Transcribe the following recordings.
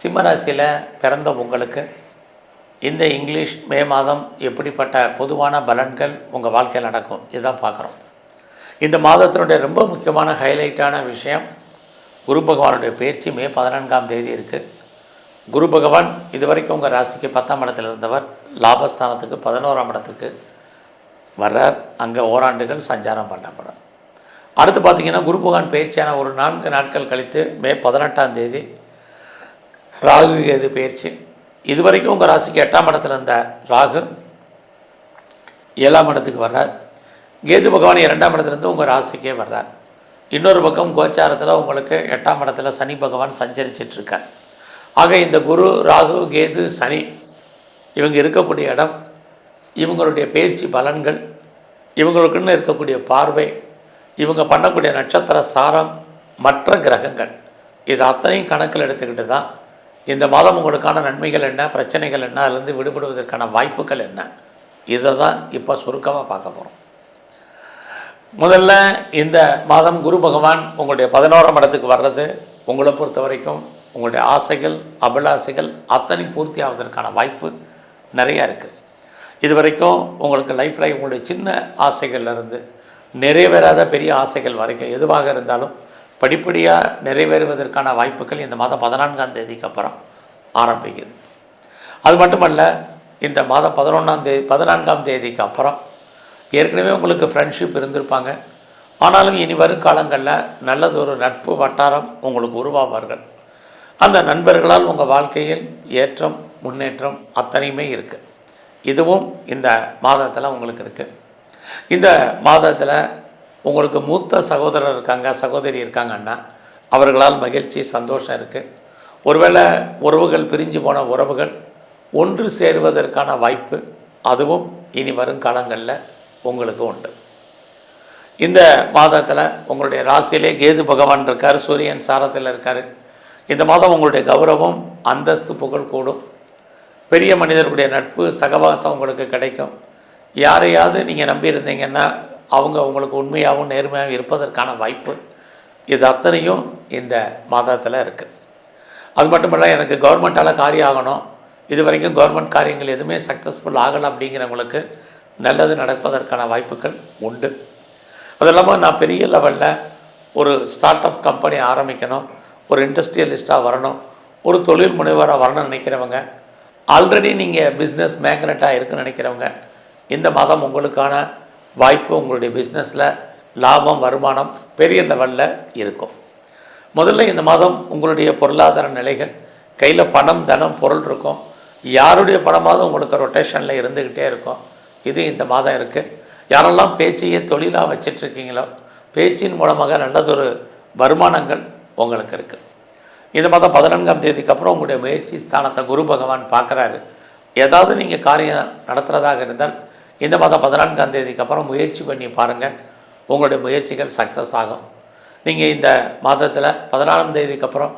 சிம்மராசியில் பிறந்த உங்களுக்கு இந்த இங்கிலீஷ் மே மாதம் எப்படிப்பட்ட பொதுவான பலன்கள் உங்கள் வாழ்க்கையில் நடக்கும் இதுதான் பார்க்குறோம். இந்த மாதத்தினுடைய ரொம்ப முக்கியமான ஹைலைட்டான விஷயம் குரு பகவானுடைய பயிற்சி மே 14ஆம் தேதி இருக்குது. குரு பகவான் இதுவரைக்கும் உங்கள் ராசிக்கு 10ஆம் இடத்தில் இருந்தவர் லாபஸ்தானத்துக்கு 11ஆம் இடத்துக்கு வர்றார். அங்கே ஓராண்டுகள் சஞ்சாரம் பண்ணப்படுறார். அடுத்து பார்த்திங்கன்னா குரு பகவான் பயிற்சியான ஒரு 4 நாட்கள் கழித்து மே 18ஆம் தேதி ராகு கேது பயிற்சி. இதுவரைக்கும் உங்கள் ராசிக்கு 8ஆம் இடத்துல இருந்த ராகு 7ஆம் இடத்துக்கு வர்றார். கேது பகவான் 2ஆம் இடத்துலேருந்து உங்கள் ராசிக்கே வர்றார். இன்னொரு பக்கம் கோச்சாரத்தில் உங்களுக்கு 8ஆம் இடத்துல சனி பகவான் சஞ்சரிச்சிட்ருக்கார். ஆக இந்த குரு ராகு கேது சனி இவங்க இருக்கக்கூடிய இடம், இவங்களுடைய பயிற்சி பலன்கள், இவங்களுக்குன்னு இருக்கக்கூடிய பார்வை, இவங்க பண்ணக்கூடிய நட்சத்திர சாரம், மற்ற கிரகங்கள், இது அத்தனையும் கணக்கில் எடுத்துக்கிட்டு தான் இந்த மாதம் உங்களுக்கான நன்மைகள் என்ன, பிரச்சனைகள் என்ன, அதிலிருந்து விடுபடுவதற்கான வாய்ப்புகள் என்ன, இதை தான் இப்போ சுருக்கமாக பார்க்க போகிறோம். முதல்ல இந்த மாதம் குரு பகவான் உங்களுடைய 11ஆம் இடத்துக்கு வர்றது உங்களை பொறுத்த வரைக்கும் உங்களுடைய ஆசைகள் அபிலாசைகள் அத்தனை பூர்த்தி ஆவதற்கான வாய்ப்பு நிறையா இருக்குது. இது வரைக்கும் உங்களுக்கு லைஃப்பில் உங்களுடைய சின்ன ஆசைகள்லேருந்து நிறைவேறாத பெரிய ஆசைகள் வரைக்கும் எதுவாக இருந்தாலும் படிப்படியாக நிறைவேறுவதற்கான வாய்ப்புகள் இந்த மாதம் 14ஆம் தேதிக்கு அப்புறம் ஆரம்பிக்குது. அது மட்டுமல்ல, இந்த மாதம் 14ஆம் தேதிக்கு அப்புறம் ஏற்கனவே உங்களுக்கு ஃப்ரெண்ட்ஷிப் இருந்திருப்பாங்க. ஆனாலும் இனி வரும் காலங்களில் நல்லதொரு நட்பு வட்டாரம் உங்களுக்கு உருவாவார்கள். அந்த நண்பர்களால் உங்கள் வாழ்க்கையில் ஏற்றம் முன்னேற்றம் அத்தனையுமே இருக்குது. இதுவும் இந்த மாதத்தில் உங்களுக்கு இருக்குது. இந்த மாதத்தில் உங்களுக்கு மூத்த சகோதரர் இருக்காங்க, சகோதரி இருக்காங்கன்னா அவர்களால் மகிழ்ச்சி சந்தோஷம் இருக்குது. ஒருவேளை உறவுகள் பிரிஞ்சு போன உறவுகள் ஒன்று சேருவதற்கான வாய்ப்பு அதுவும் இனி வரும் காலங்களில் உங்களுக்கு உண்டு. இந்த மாதத்தில் உங்களுடைய ராசியிலே கேது பகவான் இருக்கார், சூரியன் சாரத்தில் இருக்கார். இந்த மாதம் உங்களுடைய கௌரவம் அந்தஸ்து புகழ் கூடும். பெரிய மனிதர்களுடைய நட்பு சகவாசம் உங்களுக்கு கிடைக்கும். யாரையாவது நீங்கள் நம்பி இருந்தீங்கன்னா அவங்க உங்களுக்கு உண்மையாகவும் நேர்மையாகவும் இருப்பதற்கான வாய்ப்பு இது அத்தனையும் இந்த மாதத்தில் இருக்குது. அது மட்டும் இல்லை, எனக்கு கவர்மெண்ட்டால் காரியம் ஆகணும், இது வரைக்கும் கவர்மெண்ட் காரியங்கள் எதுவுமே சக்ஸஸ்ஃபுல் ஆகலை அப்படிங்கிறவங்களுக்கு நல்லது நடப்பதற்கான வாய்ப்புகள் உண்டு. அது இல்லாமல் நான் பெரிய லெவலில் ஒரு ஸ்டார்ட் அப் கம்பெனி ஆரம்பிக்கணும், ஒரு இண்டஸ்ட்ரியலிஸ்ட்டாக வரணும், ஒரு தொழில் முனைவராக வரணும்னு நினைக்கிறவங்க, ஆல்ரெடி நீங்கள் பிஸ்னஸ் மேக்னட்டாக இருக்குன்னு நினைக்கிறவங்க, இந்த மாதம் உங்களுக்கான வாய்ப்பு உங்களுடைய பிஸ்னஸில் லாபம் வருமானம் பெரிய லெவலில் இருக்கும். முதல்ல இந்த மாதம் உங்களுடைய பொருளாதார நிலைகள், கையில் பணம் தனம் பொருள் இருக்கும். யாருடைய பணமாவது உங்களுக்கு ரொட்டேஷனில் இருந்துக்கிட்டே இருக்கும். இது இந்த மாதம் இருக்குது. யாரெல்லாம் பேச்சையே தொழிலாக வச்சிட்ருக்கீங்களோ பேச்சின் மூலமாக நல்லதொரு வருமானங்கள் உங்களுக்கு இருக்குது. இந்த மாதம் 14ஆம் தேதிக்கு அப்புறம் உங்களுடைய முயற்சி ஸ்தானத்தை குரு பகவான் பார்க்குறாரு. ஏதாவது நீங்கள் காரியம் நடத்துகிறதாக இருந்தால் இந்த மாதம் 14ஆம் தேதிக்கு அப்புறம் முயற்சி பண்ணி பாருங்கள், உங்களுடைய முயற்சிகள் சக்ஸஸ் ஆகும். நீங்கள் இந்த மாதத்தில் 14ஆம் தேதிக்கு அப்புறம்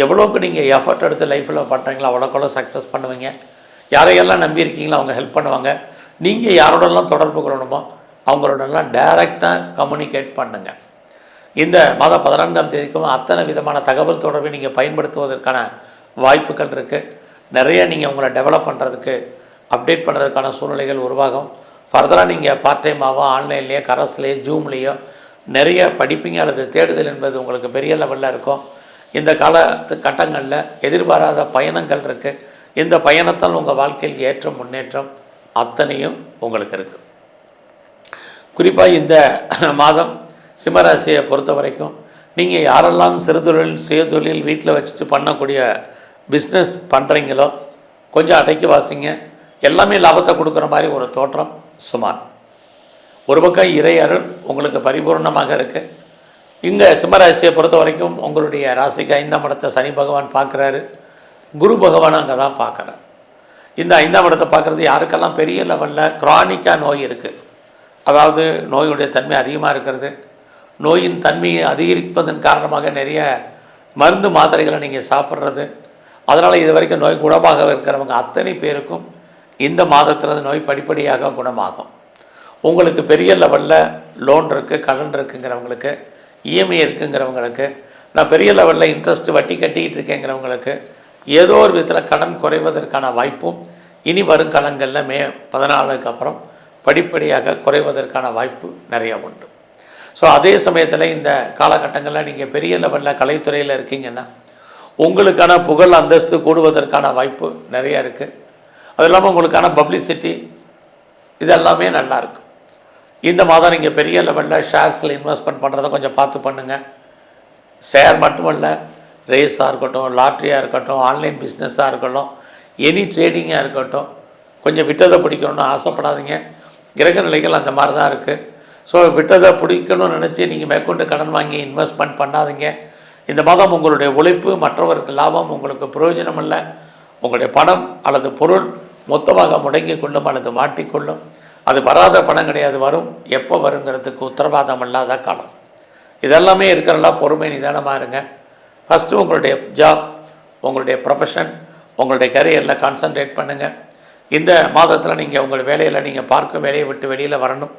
எவ்வளோக்கு நீங்கள் எஃபர்ட் எடுத்து லைஃப்பில் பண்ணுறீங்களோ அவ்வளோக்கெவ்வளோ சக்ஸஸ் பண்ணுவீங்க. யாரையெல்லாம் நம்பியிருக்கீங்களோ அவங்க ஹெல்ப் பண்ணுவாங்க. நீங்கள் யாரோடலாம் தொடர்பு கொள்ளணுமோ அவங்களோடலாம் டைரெக்டாக கம்யூனிகேட் பண்ணுங்கள். இந்த மாதம் 14ஆம் தேதிக்கும் அத்தனை விதமான தகவல் தொடர்பை நீங்கள் பயன்படுத்துவதற்கான வாய்ப்புகள் இருக்குது. நிறைய நீங்கள் உங்களை டெவலப் பண்ணுறதுக்கு அப்டேட் பண்ணுறதுக்கான சூழ்நிலைகள் உருவாகும். ஃபர்தராக நீங்கள் பார்ட் டைமாகவோ ஆன்லைன்லேயோ கரஸ்லேயோ ஜூம்லேயோ நிறைய படிப்பீங்க அல்லது தேடுதல் என்பது உங்களுக்கு பெரிய லெவலில் இருக்கும். இந்த கட்டங்களில் எதிர்பாராத பயணங்கள் இருக்குது. இந்த பயணத்தால் உங்கள் வாழ்க்கையில் ஏற்றம் முன்னேற்றம் அத்தனையும் உங்களுக்கு இருக்குது. குறிப்பாக இந்த மாதம் சிம்மராசியை பொறுத்த வரைக்கும் நீங்கள் யாரெல்லாம் சிறுதொழில் சுயதொழில் வீட்டில் வச்சுட்டு பண்ணக்கூடிய பிஸ்னஸ் பண்ணுறீங்களோ கொஞ்சம் அடக்கி வாசிங்க. எல்லாமே லாபத்தை கொடுக்குற மாதிரி ஒரு தோற்றம் சுமார். ஒரு பக்கம் இறை அருள் உங்களுக்கு பரிபூர்ணமாக இருக்குது. இங்கே சிம்மராசியை பொறுத்த வரைக்கும் உங்களுடைய ராசிக்கு 5ஆம் இடத்தை சனி பகவான் பார்க்குறாரு, குரு பகவான் அங்கே தான் பார்க்குறாரு. இந்த 5ஆம் இடத்தை பார்க்குறது யாருக்கெல்லாம் பெரிய லெவலில் க்ரானிக்காக நோய் இருக்குது, அதாவது நோயுடைய தன்மை அதிகமாக இருக்கிறது, நோயின் தன்மையை அதிகரிப்பதன் காரணமாக நிறைய மருந்து மாத்திரைகளை நீங்கள் சாப்பிட்றது, அதனால் இது வரைக்கும் நோய் குணமாக இருக்கிறவங்க அத்தனை பேருக்கும் இந்த மாதத்தில் நோய் படிப்படியாக குணமாகும். உங்களுக்கு பெரிய லெவலில் லோன் இருக்குது, கடன் இருக்குங்கிறவங்களுக்கு, இஎம்ஐ இருக்குங்கிறவங்களுக்கு, நான் பெரிய லெவலில் இன்ட்ரெஸ்ட் வட்டி கட்டிக்கிட்டு இருக்கேங்கிறவங்களுக்கு ஏதோ ஒரு விதத்தில் கடன் குறைவதற்கான வாய்ப்பும் இனி வரும் காலங்களில் மே 14க்கு அப்புறம் படிப்படியாக குறைவதற்கான வாய்ப்பு நிறையா உண்டு. ஸோ அதே சமயத்தில் இந்த காலகட்டங்களில் நீங்கள் பெரிய லெவலில் கலைத்துறையில் இருக்கீங்கன்னா உங்களுக்கான புகழ் அந்தஸ்து கூடுவதற்கான வாய்ப்பு நிறையா இருக்குது. அது இல்லாமல் உங்களுக்கான பப்ளிசிட்டி இதெல்லாமே நல்லாயிருக்கு. இந்த மாதம் நீங்கள் பெரிய லெவலில் ஷேர்ஸில் இன்வெஸ்ட்மெண்ட் பண்ணுறதை கொஞ்சம் பார்த்து பண்ணுங்கள். ஷேர் மட்டுமல்ல, ரேஸாக இருக்கட்டும், லாட்ரியாக இருக்கட்டும், ஆன்லைன் பிஸ்னஸாக இருக்கட்டும், எனி ட்ரேடிங்காக இருக்கட்டும், கொஞ்சம் விட்டதை பிடிக்கணும்னு ஆசைப்படாதீங்க. கிரக நிலைகள் அந்த மாதிரி தான் இருக்குது. ஸோ விட்டதை பிடிக்கணும்னு நினச்சி நீங்கள் மேற்கொண்டு கடன் வாங்கி இன்வெஸ்ட்மெண்ட் பண்ணாதீங்க. இந்த மாதம் உங்களுடைய உழைப்பு மற்றவருக்கு லாபம், உங்களுக்கு பிரயோஜனம் இல்லை. உங்களுடைய பணம் அல்லது பொருள் மொத்தமாக முடங்கி கொள்ளும் அல்லது மாட்டிக்கொள்ளும். அது வராத பணம் கிடையாது, வரும். எப்போ வருங்கிறதுக்கு உத்தரவாதம் இல்லாத காலம். இதெல்லாமே இருக்கிறலாம். பொறுமை நிதானமாக இருங்க. ஃபஸ்ட்டு உங்களுடைய ஜாப், உங்களுடைய ப்ரொஃபஷன், உங்களுடைய கரியரில் கான்சன்ட்ரேட் பண்ணுங்கள். இந்த மாதத்தில் நீங்கள் உங்கள் வேலையில் நீங்கள் பார்க்கும் வேலையை விட்டு வெளியில் வரணும்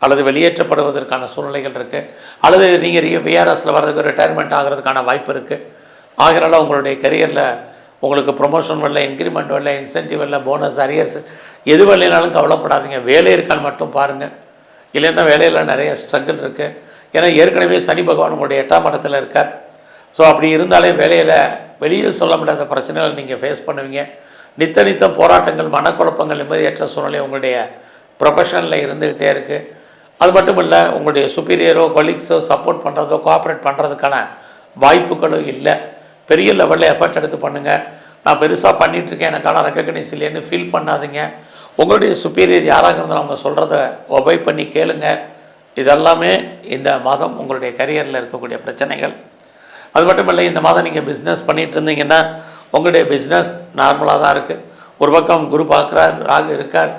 அல்லது வெளியேற்றப்படுவதற்கான சூழ்நிலைகள் இருக்குது. அல்லது நீங்கள் விஆர்எஸில் வர்றதுக்கு ரிட்டையர்மெண்ட் ஆகிறதுக்கான வாய்ப்பு இருக்குது. ஆகிறனால உங்களுடைய கரியரில் உங்களுக்கு ப்ரொமோஷன் வரல, இன்க்ரிமெண்ட் வரல, இன்சென்டிவ் வரல, போனஸ், அரியர்ஸ் எது வரலைனாலும் கவலைப்படாதீங்க. வேலை இருக்கான்னு மட்டும் பாருங்கள். இல்லைன்னா வேலையில் நிறைய ஸ்ட்ரகிள் இருக்குது. ஏன்னா ஏற்கனவே சனி பகவான் உங்களுடைய 8ஆம் இடத்துல இருக்கார். ஸோ அப்படி இருந்தாலே வேலையில் வெளியே சொல்ல முடியாத பிரச்சனைகளை நீங்கள் ஃபேஸ் பண்ணுவீங்க. நித்தம் போராட்டங்கள், மனக்குழப்பங்கள், நிம்மதியற்ற சூழ்நிலை உங்களுடைய ப்ரொஃபஷனில் இருந்துக்கிட்டே இருக்குது. அது மட்டும் இல்லை, உங்களுடைய சுப்பீரியரோ கொலீக்ஸோ சப்போர்ட் பண்ணுறதோ கோஆப்ரேட் பண்ணுறதுக்கான வாய்ப்புகளும் இல்லை. பெரிய லெவலில் எஃபர்ட் எடுத்து பண்ணுங்கள். நான் பெருசாக பண்ணிகிட்ருக்கேன், எனக்கான ரெக்கக்னைஸ் இல்லைன்னு ஃபீல் பண்ணாதீங்க. உங்களுடைய சுப்பீரியர் யாராக இருந்தாலும் அவங்க சொல்கிறத ஒபை பண்ணி கேளுங்க. இதெல்லாமே இந்த மாதம் உங்களுடைய கரியரில் இருக்கக்கூடிய பிரச்சனைகள். அது மட்டும் இல்லை, இந்த மாதம் நீங்கள் பிஸ்னஸ் பண்ணிகிட்டு இருந்தீங்கன்னா உங்களுடைய பிஸ்னஸ் நார்மலாக தான் இருக்குது. ஒரு பக்கம் குரு பார்க்குறார், ராகு இருக்கார்.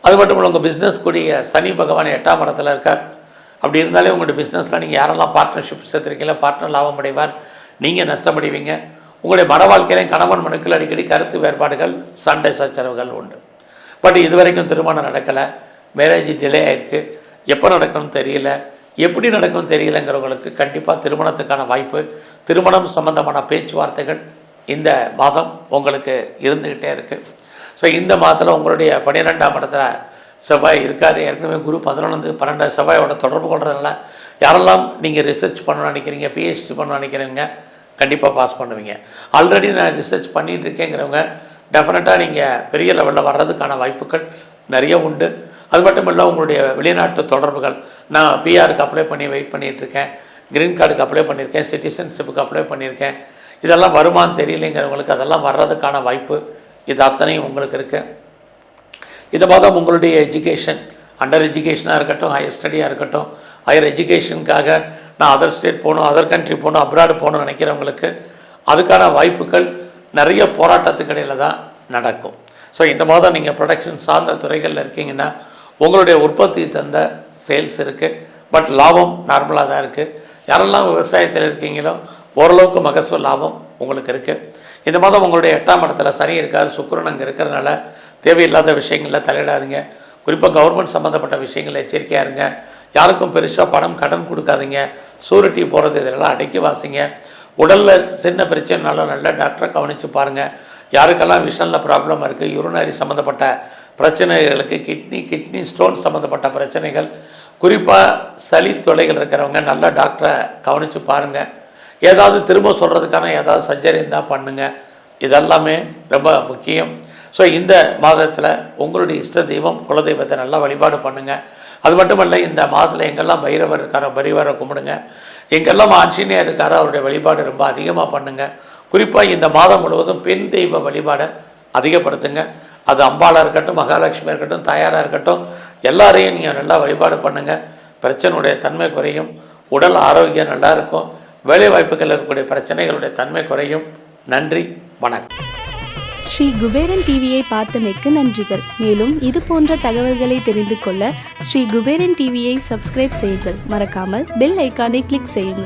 அது மட்டும் இல்லை, உங்கள் பிஸ்னஸ் கூடிய சனி பகவான் 8ஆம் இடத்துல இருக்கார். அப்படி இருந்தாலே உங்களுடைய பிஸ்னஸில் நீங்கள் யாரெல்லாம் பார்ட்னர்ஷிப் சேர்த்துருக்கீங்களோ பார்ட்னர் லாபம் அடைவார், நீங்கள் நஷ்டமடைவீங்க. உங்களுடைய மன வாழ்க்கையிலையும் கணவன் மனுக்கள் அடிக்கடி கருத்து வேறுபாடுகள், சண்டை சச்சரவுகள் உண்டு. பட் இது வரைக்கும் திருமணம் நடக்கலை, மேரேஜ் டிலே ஆகிருக்கு. எப்போ நடக்கணும்னு தெரியல, எப்படி நடக்கும்னு தெரியலைங்கிறவங்களுக்கு கண்டிப்பாக திருமணத்துக்கான வாய்ப்பு, திருமணம் சம்பந்தமான பேச்சுவார்த்தைகள் இந்த மாதம் உங்களுக்கு இருந்துக்கிட்டே இருக்குது. ஸோ இந்த மாதத்தில் உங்களுடைய 12ஆம் இடத்துல செவ்வாய் இருக்கார். ஏற்கனவே குரு 11-12 செவ்வாயோட தொடர்பு கொள்றதுனால யாரெல்லாம் நீங்கள் ரிசர்ச் பண்ணணும்னு நினைக்கிறீங்க, பிஹெச்டி பண்ணணும்னு நினைக்கிறீங்க, கண்டிப்பாக பாஸ் பண்ணுவீங்க. ஆல்ரெடி நான் ரிசர்ச் பண்ணிகிட்டு இருக்கேங்கிறவங்க டெஃபினட்டாக நீங்கள் பெரிய லெவலில் வர்றதுக்கான வாய்ப்புகள் நிறைய உண்டு. அது மட்டும் இல்லை, உங்களுடைய வெளிநாட்டு தொடர்புகள், நான் பிஆருக்கு அப்ளை பண்ணி வெயிட் பண்ணிகிட்ருக்கேன், க்ரீன் கார்டுக்கு அப்ளை பண்ணியிருக்கேன், சிட்டிசன்ஷிப்புக்கு அப்ளை பண்ணியிருக்கேன், இதெல்லாம் வருமானு தெரியலைங்கிறவங்களுக்கு அதெல்லாம் வர்றதுக்கான வாய்ப்பு இது அத்தனையும் உங்களுக்கு இருக்குது. இந்த மாதம் உங்களுடைய எஜுகேஷன், அண்டர் எஜுகேஷனாக இருக்கட்டும், ஹையர் ஸ்டடியாக இருக்கட்டும், ஹையர் எஜுகேஷனுக்காக நான் அதர் ஸ்டேட் போகணும், அதர் கண்ட்ரி போகணும், அப்ராடு போகணும்னு நினைக்கிறவங்களுக்கு அதுக்கான வாய்ப்புகள் நிறைய போராட்டத்துக்கு இடையில் தான் நடக்கும். ஸோ இந்த மாதம் நீங்கள் ப்ரொடக்ஷன் சார்ந்த துறைகளில் இருக்கீங்கன்னா உங்களுடைய உற்பத்தி தந்த சேல்ஸ் இருக்குது. பட் லாபம் நார்மலாக தான் இருக்குது. யாரெல்லாம் விவசாயத்தில் இருக்கீங்களோ ஓரளவுக்கு மகசூல் லாபம் உங்களுக்கு இருக்குது. இந்த மாதம் உங்களுடைய 8ஆம் இடத்துல சனி இருக்கார், சுக்கிரன் அங்கே இருக்கிறதுனால தேவையில்லாத விஷயங்களில் தலையிடாதீங்க. குறிப்பாக கவர்மெண்ட் சம்மந்தப்பட்ட விஷயங்களில் எச்சரிக்கையாக இருங்க. யாருக்கும் பெருசாக பணம் கடன் கொடுக்காதீங்க. சூரிட்டி போகிறது இதெல்லாம் அடக்கி வாசிங்க. உடலில் சின்ன பிரச்சனைனாலும் நல்ல டாக்டரை கவனித்து பாருங்கள். யாருக்கெல்லாம் விஷனில் ப்ராப்ளம் இருக்குது, யூரினரி சம்மந்தப்பட்ட பிரச்சனைகளுக்கு, கிட்னி ஸ்டோன் சம்மந்தப்பட்ட பிரச்சனைகள், குறிப்பாக சளி தொலைகள் இருக்கிறவங்க நல்ல டாக்டரை கவனித்து பாருங்கள். ஏதாவது திரும்ப சொல்கிறதுக்கான ஏதாவது சர்ஜரி இருந்தால் பண்ணுங்கள். இதெல்லாமே ரொம்ப முக்கியம். ஸோ இந்த மாதத்தில் உங்களுடைய இஷ்ட தெய்வம் குலதெய்வத்தை நல்லா வழிபாடு பண்ணுங்கள். அது மட்டும் இல்லை, இந்த மாதத்தில் எங்கெல்லாம் பைரவர் இருக்காரோ பைரவரை கும்பிடுங்க. எங்கெல்லாம் ஆஞ்சநேயர் இருக்காரோ அவருடைய வழிபாடு ரொம்ப அதிகமாக பண்ணுங்கள். குறிப்பாக இந்த மாதம் முழுவதும் பெண் தெய்வ வழிபாடை அதிகப்படுத்துங்க. அது அம்பாளாக இருக்கட்டும், மகாலட்சுமியாக இருக்கட்டும், தாயாராக இருக்கட்டும், எல்லாரையும் நீங்கள் நல்லா வழிபாடு பண்ணுங்கள். பிரச்சனையுடைய தன்மை குறையும், உடல் ஆரோக்கியம் நல்லாயிருக்கும், வேலை வாய்ப்புகளில் இருக்கக்கூடிய பிரச்சனைகளுடைய தன்மை குறையும். நன்றி, வணக்கம். ஸ்ரீ குபேரன் டிவியை பார்த்தமைக்கு நன்றிகள். மேலும் இது போன்ற தகவல்களை தெரிந்து கொள்ள ஸ்ரீ குபேரன் டிவியை சப்ஸ்கிரைப் செய்யுங்கள். மறக்காமல் பெல் ஐக்கானை கிளிக் செய்யுங்கள்.